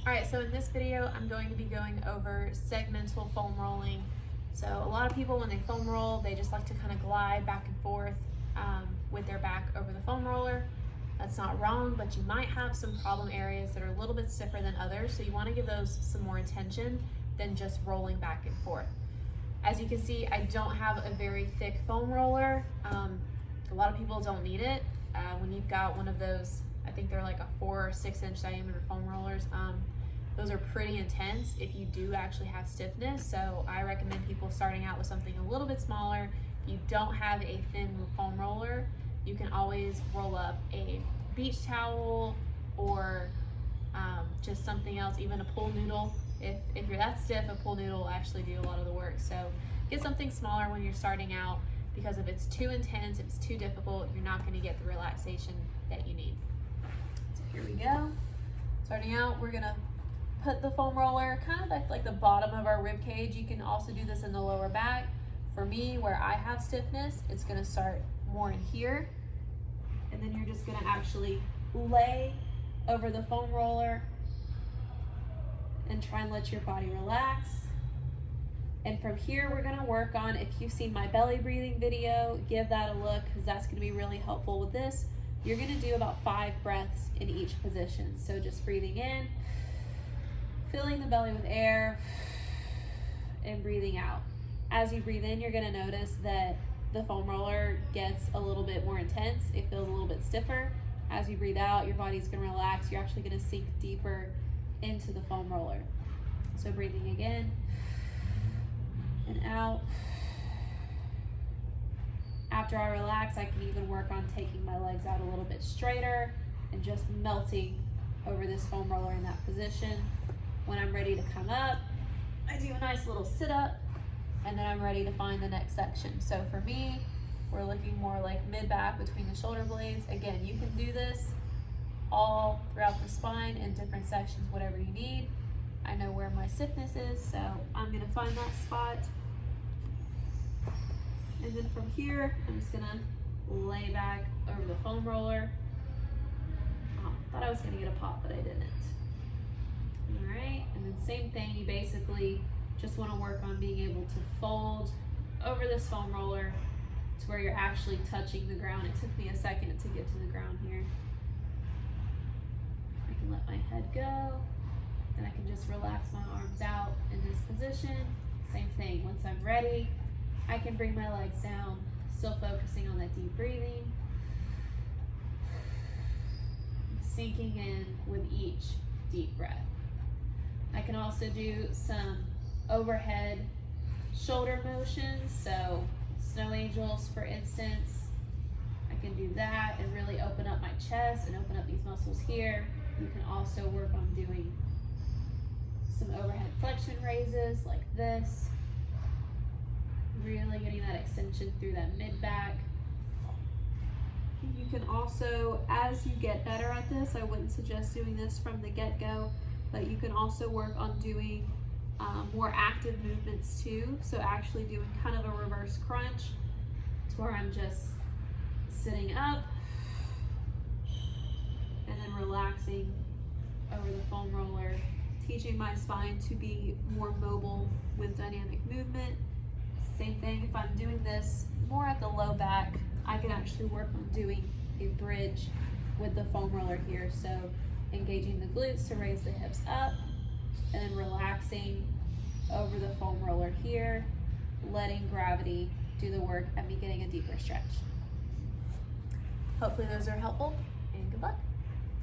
All right, so in this video, I'm going to be going over segmental foam rolling. So a lot of people, when they foam roll, they just like to kind of glide back and forth with their back over the foam roller. That's not wrong, but you might have some problem areas that are a little bit stiffer than others, so you want to give those some more attention than just rolling back and forth. As you can see, I don't have a very thick foam roller. A lot of people don't need it. When you've got one of those, I think they're like a 4 or 6 inch diameter foam rollers, those are pretty intense if you do actually have stiffness. So I recommend people starting out with something a little bit smaller. If you don't have a thin foam roller, you can always roll up a beach towel or just something else, even a pool noodle. If you're that stiff, a pool noodle will actually do a lot of the work. So get something smaller when you're starting out, because if it's too intense, if it's too difficult, you're not going to get the relaxation that you need. So here we go. Starting out, we're going to put the foam roller kind of at like the bottom of our rib cage. You can also do this in the lower back. For me, where I have stiffness, it's going to start more in here, and then you're just going to actually lay over the foam roller and try and let your body relax. And from here, we're going to work on, if you've seen my belly breathing video, give that a look, because that's going to be really helpful with this. You're going to do about 5 breaths in each position. So just breathing in, filling the belly with air, and breathing out. As you breathe in, you're going to notice that the foam roller gets a little bit more intense. It feels a little bit stiffer. As you breathe out, your body's going to relax. You're actually going to sink deeper into the foam roller. So breathing again and out. After I relax, I can even work on taking my legs out a little bit straighter and just melting over this foam roller in that position. When I'm ready to come up, I do a nice little sit up, and then I'm ready to find the next section. So for me, we're looking more like mid-back between the shoulder blades. Again, you can do this all throughout the spine in different sections, whatever you need. I know where my stiffness is, so I'm gonna find that spot. And then from here, I'm just gonna lay back over the foam roller. Oh, thought I was gonna get a pop, but I didn't. All right, and then same thing, you basically just wanna work on being able to fold over this foam roller to where you're actually touching the ground. It took me a second to get to the ground here. I can let my head go, and I can just relax my arms out in this position. Same thing, once I'm ready, I can bring my legs down, still focusing on that deep breathing, sinking in with each deep breath. I can also do some overhead shoulder motions, so snow angels, for instance. I can do that and really open up my chest and open up these muscles here. You can also work on doing some overhead flexion raises like this, really getting that extension through that mid-back. You can also, as you get better at this, I wouldn't suggest doing this from the get-go, but you can also work on doing more active movements too. So actually doing kind of a reverse crunch to where I'm just sitting up and then relaxing over the foam roller, teaching my spine to be more mobile with dynamic movement. Same thing, if I'm doing this more at the low back, I can actually work on doing a bridge with the foam roller here. So engaging the glutes to raise the hips up, and then relaxing over the foam roller here, letting gravity do the work and me getting a deeper stretch. Hopefully those are helpful, and good luck.